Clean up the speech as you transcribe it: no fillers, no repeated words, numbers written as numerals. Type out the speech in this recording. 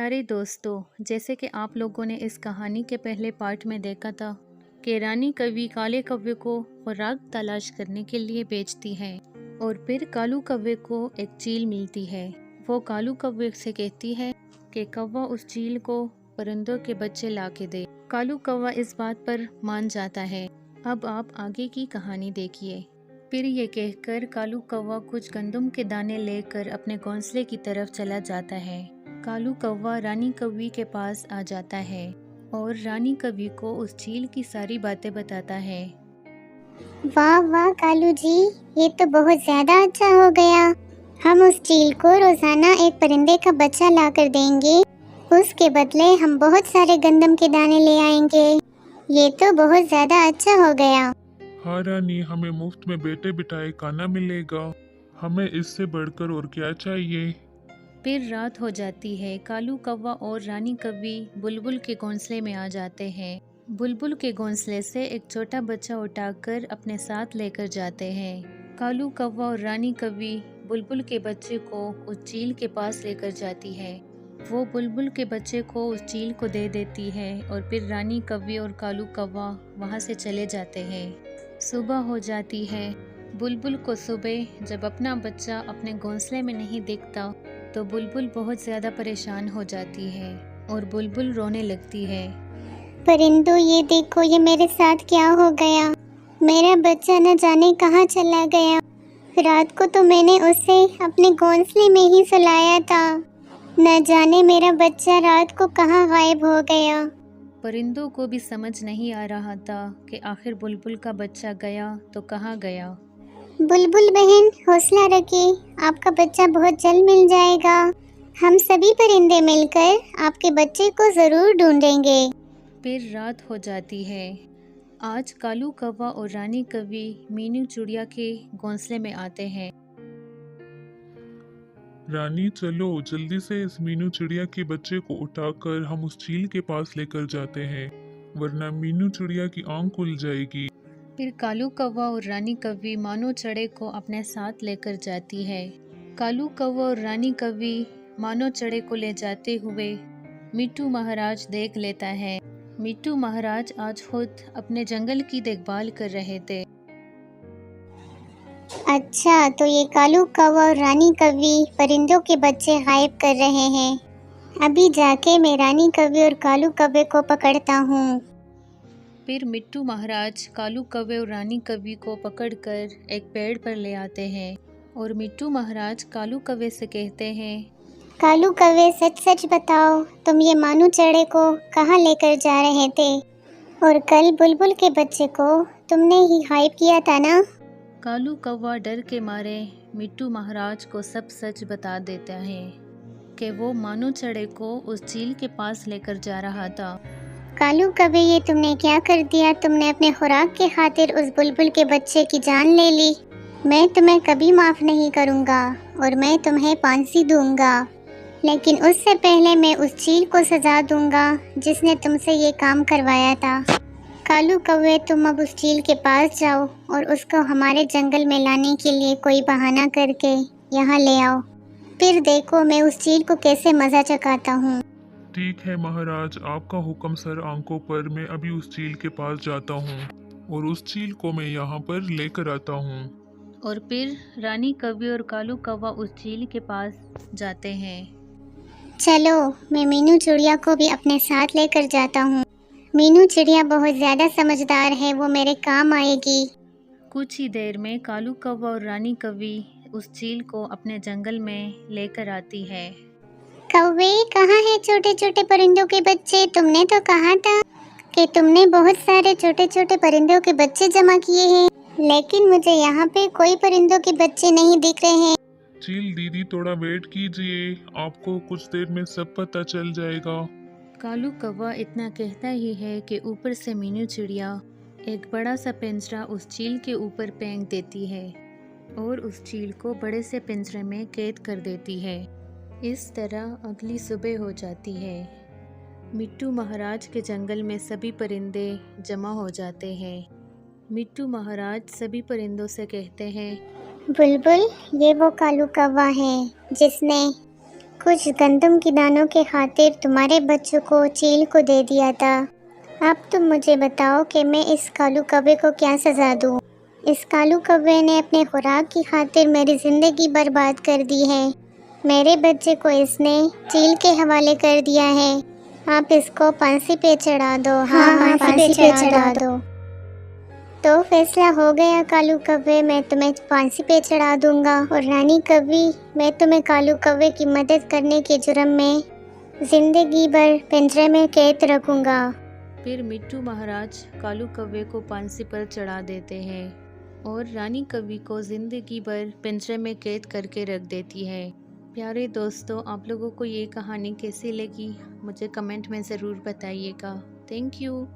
प्यारे दोस्तों, जैसे कि आप लोगों ने इस कहानी के पहले पार्ट में देखा था कि रानी कौवी काले कौवे को खुराक तलाश करने के लिए भेजती है और फिर कालू कौवे को एक चील मिलती है। वो कालू कौवे से कहती है कि कौवा उस चील को परिंदों के बच्चे ला के दे। कालू कौवा इस बात पर मान जाता है। अब आप आगे की कहानी देखिए। फिर ये कहकर कालू कौवा कुछ गंदम के दाने लेकर अपने घोंसले की तरफ चला जाता है। कालू कौवा रानी कौवी के पास आ जाता है और रानी कौवी को उस चील की सारी बातें बताता है। वाह वाह कालू जी, ये तो बहुत ज्यादा अच्छा हो गया। हम उस चील को रोजाना एक परिंदे का बच्चा लाकर देंगे। उसके बदले हम बहुत सारे गंदम के दाने ले आएंगे। ये तो बहुत ज्यादा अच्छा हो गया। हाँ रानी, हमें मुफ्त में बैठे बिठाए खाना मिलेगा। हमें इससे बढ़कर और क्या चाहिए। फिर रात हो जाती है। कालू कौवा और रानी कौवी बुलबुल के घोंसले में आ जाते हैं। बुलबुल के घोंसले से एक छोटा बच्चा उठाकर अपने साथ लेकर जाते हैं। कालू कौवा और रानी कौवी बुलबुल के बच्चे को उस चील के पास लेकर जाती है। वो बुलबुल के बच्चे को उस चील को दे देती है और फिर रानी कौवी और कालू कौवा वहाँ से चले जाते हैं। सुबह हो जाती है। बुलबुल को सुबह जब अपना बच्चा अपने घोंसले में नहीं दिखता तो बुलबुल बहुत ज़्यादा परेशान हो जाती है और बुलबुल रोने लगती है। परिंदों, ये देखो, ये मेरे साथ क्या हो गया। मेरा बच्चा न जाने कहाँ चला गया। रात को तो मैंने उसे अपने घोंसले में ही सुलाया था। न जाने मेरा बच्चा रात को कहाँ गायब हो गया। परिंदों को भी समझ नहीं आ रहा था कि आखिर बुलबुल का बच्चा गया तो कहाँ गया। बुलबुल बहन, हौसला रखिए, आपका बच्चा बहुत जल्द मिल जाएगा। हम सभी परिंदे मिलकर आपके बच्चे को जरूर ढूंढेंगे। फिर रात हो जाती है। आज कालू कौवा और रानी कौवी मीनू चिड़िया के घोंसले में आते हैं। रानी चलो जल्दी से इस मीनू चिड़िया के बच्चे को उठाकर हम उस चील के पास लेकर जाते हैं, वरना मीनू चिड़िया की आंख खुल जाएगी। फिर कालू कौवा और रानी कौवी मानो चढ़े को अपने साथ लेकर जाती है। कालू कौवा और रानी कौवी मानो चढ़े को ले जाते हुए मिट्टू महाराज देख लेता है। मिट्टू महाराज आज खुद अपने जंगल की देखभाल कर रहे थे। अच्छा, तो ये कालू कौवा और रानी कौवी परिंदों के बच्चे गायब कर रहे हैं। अभी जाके मैं रानी कौवी और कालू कौवे को पकड़ता हूँ। फिर मिट्टू महाराज कालू कौवे और रानी कौवी को पकड़कर एक पेड़ पर ले आते हैं और मिट्टू महाराज कालू कौवे से कहते हैं, कालू कौवे, सच सच बताओ, तुम ये मानू चढ़े को कहाँ लेकर जा रहे थे? और कल बुलबुल के बच्चे को तुमने ही गायब किया था ना? कालू कौवा डर के मारे मिट्टू महाराज को सब सच बता देता है कि वो मानो चढ़े को उस चील के पास लेकर जा रहा था। कालू कौवे, ये तुमने क्या कर दिया? तुमने अपने खुराक के खातिर उस बुलबुल के बच्चे की जान ले ली। मैं तुम्हें कभी माफ नहीं करूँगा और मैं तुम्हें फांसी दूंगा, लेकिन उससे पहले मैं उस चील को सजा दूंगा जिसने तुमसे ये काम करवाया था। कालू कौवे, तुम अब उस चील के पास जाओ और उसको हमारे जंगल में लाने के लिए कोई बहाना करके यहाँ ले आओ। फिर देखो मैं उस चील को कैसे मज़ा चखाता हूँ। ठीक है महाराज, आपका हुक्म सर आंखों पर। मैं अभी उस चील के पास जाता हूँ और उस चील को मैं यहाँ पर लेकर आता हूँ। और फिर रानी कौवी और कालू कौवा उस चील के पास जाते हैं। चलो, मैं मीनू चिड़िया को भी अपने साथ लेकर जाता हूँ। मीनू चिड़िया बहुत ज़्यादा समझदार है, वो मेरे काम आएगी। कुछ ही देर में कालू कौवा और रानी कौवी उस चील को अपने जंगल में लेकर आती है। कौवे, कहाँ है छोटे छोटे परिंदों के बच्चे? तुमने तो कहा था कि तुमने बहुत सारे छोटे छोटे परिंदों के बच्चे जमा किए हैं, लेकिन मुझे यहाँ पे कोई परिंदों के बच्चे नहीं दिख रहे हैं। चील दीदी, थोड़ा वेट कीजिए, आपको कुछ देर में सब पता चल जाएगा। कालू कौवा इतना कहता ही है कि ऊपर से मीनू चिड़िया एक बड़ा सा पिंजरा उस चील के ऊपर फेंक देती है और उस चील को बड़े से पिंजरे में कैद कर देती है। इस तरह अगली सुबह हो जाती है। मिट्टू महाराज के जंगल में सभी परिंदे जमा हो जाते हैं। मिट्टू महाराज सभी परिंदों से कहते हैं, बुलबुल, ये वो कालू कौवा है जिसने कुछ गंदम की दानों के खातिर तुम्हारे बच्चों को चील को दे दिया था। अब तुम मुझे बताओ कि मैं इस कालू कौवे को क्या सज़ा दूँ। इस कालू कौवे ने अपने खुराक की खातिर मेरी ज़िंदगी बर्बाद कर दी है। मेरे बच्चे को इसने चील के हवाले कर दिया है। आप इसको फांसी पे चढ़ा दो। हाँ, फांसी पे चढ़ा दो। तो फैसला हो गया कालू कौवे, मैं तुम्हें फांसी पे चढ़ा दूंगा। और रानी कौवी, मैं तुम्हें कालू कौवे की मदद करने के जुर्म में जिंदगी भर पिंजरे में कैद रखूंगा। फिर मिट्टू महाराज कालू कौवे को फांसी पर चढ़ा देते हैं और रानी कौवी को जिंदगी भर पिंजरे में कैद करके रख देती है। प्यारे दोस्तों, आप लोगों को ये कहानी कैसी लगी मुझे कमेंट में ज़रूर बताइएगा। Thank you.